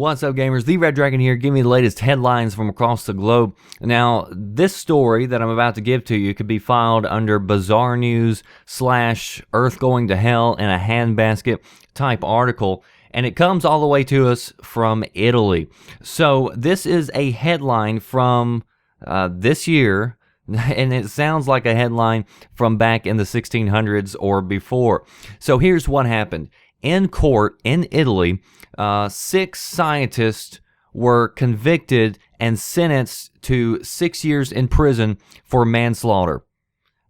What's up, gamers? The Red Dragon here, giving you the latest headlines from across the globe. Now, this story that I'm about to give to you could be filed under bizarre news / Earth going to hell in a handbasket type article, and it comes all the way to us from Italy. So this is a headline from this year, and it sounds like a headline from back in the 1600s or before. So here's what happened. In court in Italy, 6 scientists were convicted and sentenced to 6 years in prison for manslaughter.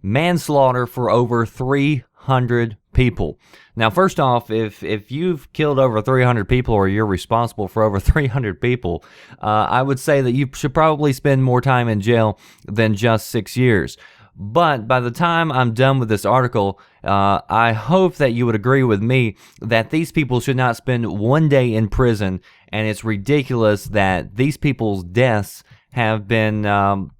Manslaughter for over 300 people. Now, first off, if you've killed over 300 people or you're responsible for over 300 people, I would say that you should probably spend more time in jail than just 6 years. But by the time I'm done with this article, I hope that you would agree with me that these people should not spend 1 day in prison, and it's ridiculous that these people's deaths have been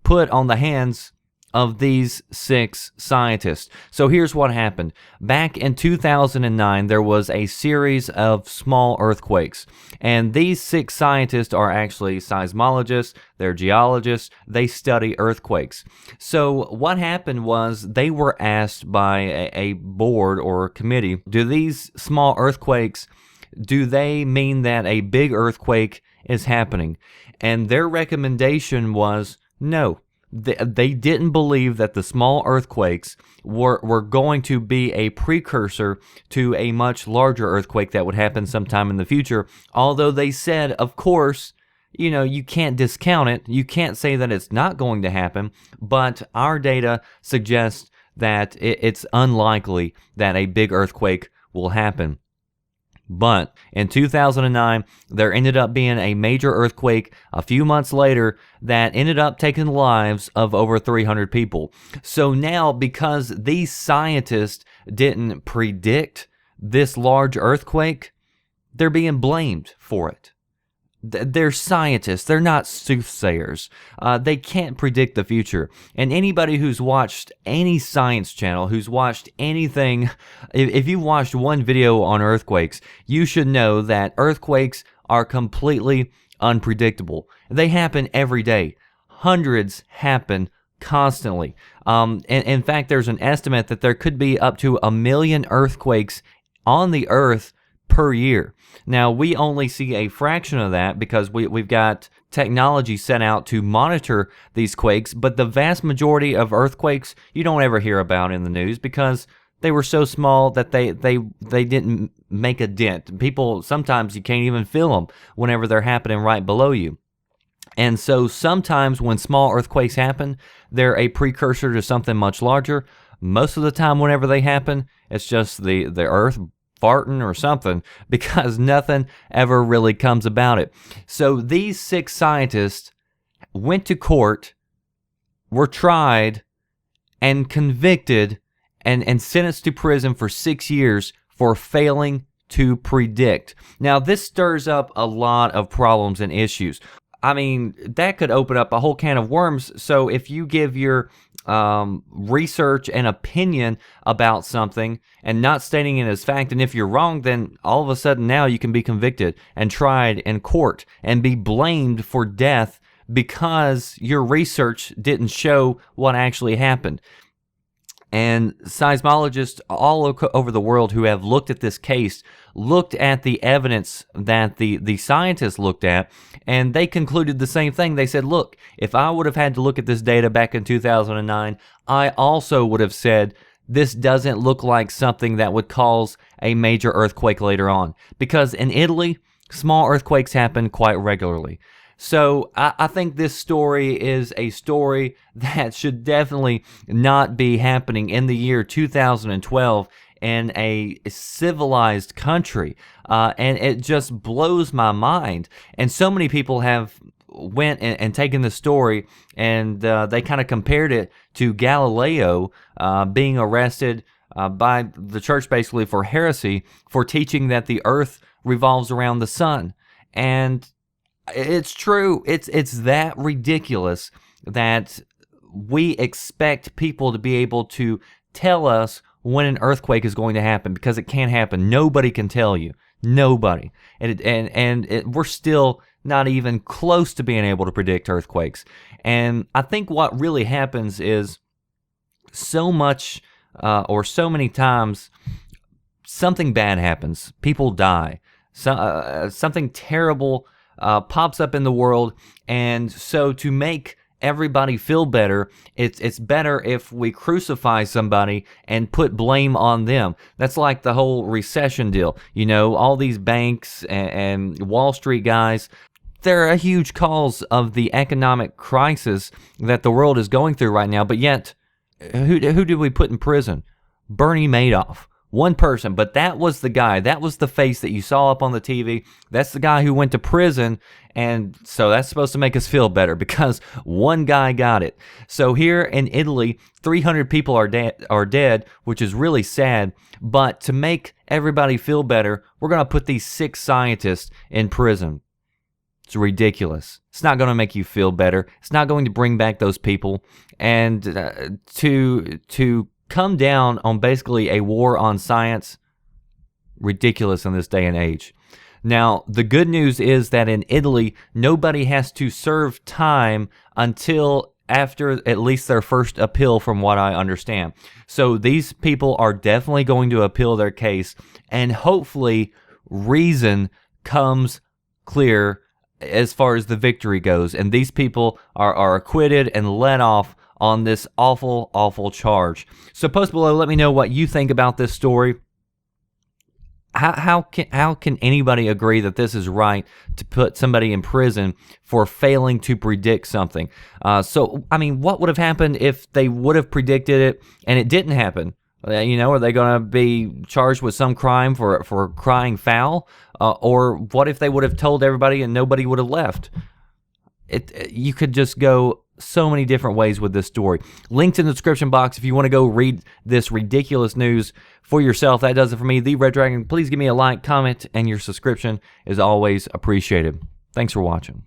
put on the hands of these 6 scientists. So here's what happened. Back in 2009, there was a series of small earthquakes, and these 6 scientists are actually seismologists, they're geologists, they study earthquakes. So what happened was they were asked by a board or a committee, do these small earthquakes, do they mean that a big earthquake is happening? And their recommendation was no. They didn't believe that the small earthquakes were going to be a precursor to a much larger earthquake that would happen sometime in the future. Although they said, of course, you can't discount it. You can't say that it's not going to happen. But our data suggests that it's unlikely that a big earthquake will happen. But in 2009, there ended up being a major earthquake a few months later that ended up taking the lives of over 300 people. So now, because these scientists didn't predict this large earthquake, they're being blamed for it. They're scientists. They're not soothsayers. They can't predict the future. And anybody who's watched any science channel, who's watched anything, if you've watched one video on earthquakes, you should know that earthquakes are completely unpredictable. They happen every day. Hundreds happen constantly. In fact, there's an estimate that there could be up to 1 million earthquakes on the earth per year. Now, we only see a fraction of that because we've got technology set out to monitor these quakes, but the vast majority of earthquakes you don't ever hear about in the news because they were so small that they didn't make a dent. People, sometimes you can't even feel them whenever they're happening right below you. And so sometimes when small earthquakes happen, they're a precursor to something much larger. Most of the time whenever they happen, it's just the earth farting or something, because nothing ever really comes about it. So these 6 scientists went to court, were tried, and convicted, and sentenced to prison for 6 years for failing to predict. Now, this stirs up a lot of problems and issues. I mean, that could open up a whole can of worms. So if you give your research and opinion about something and not stating it as fact, and if you're wrong, then all of a sudden now you can be convicted and tried in court and be blamed for death because your research didn't show what actually happened. And seismologists all over the world who have looked at this case looked at the evidence that the scientists looked at, and they concluded the same thing. They said, look, if I would have had to look at this data back in 2009, I also would have said this doesn't look like something that would cause a major earthquake later on. Because in Italy, small earthquakes happen quite regularly. So I think this story is a story that should definitely not be happening in the year 2012 in a civilized country. And it just blows my mind. And so many people have went and taken the story and they kind of compared it to Galileo being arrested by the church basically for heresy, for teaching that the earth revolves around the sun. And it's true. It's that ridiculous that we expect people to be able to tell us when an earthquake is going to happen, because it can't happen. Nobody can tell you. Nobody. We're still not even close to being able to predict earthquakes. And I think what really happens is so much or so many times something bad happens. People die. Something terrible pops up in the world. And so to make everybody feel better, it's better if we crucify somebody and put blame on them. That's like the whole recession deal. You know, all these banks and Wall Street guys, they're a huge cause of the economic crisis that the world is going through right now. But yet, who did we put in prison? Bernie Madoff. One person, but that was the guy. That was the face that you saw up on the TV. That's the guy who went to prison, and so that's supposed to make us feel better because one guy got it. So here in Italy, 300 people are dead, which is really sad. But to make everybody feel better, we're going to put these 6 scientists in prison. It's ridiculous. It's not going to make you feel better. It's not going to bring back those people. And to come down on basically a war on science, ridiculous in this day and age. Now, the good news is that in Italy, nobody has to serve time until after at least their first appeal, from what I understand. So these people are definitely going to appeal their case, and hopefully reason comes clear as far as the victory goes, and these people are acquitted and let off on this awful, awful charge. So post below, let me know what you think about this story. How can anybody agree that this is right to put somebody in prison for failing to predict something? So, I mean, what would have happened if they would have predicted it and it didn't happen? You know, are they going to be charged with some crime for crying foul? Or what if they would have told everybody and nobody would have left? You could just go so many different ways with this story. Linked in the description box if you want to go read this ridiculous news for yourself. That does it for me, The Red Dragon. Please give me a like, comment, and your subscription is always appreciated. Thanks for watching.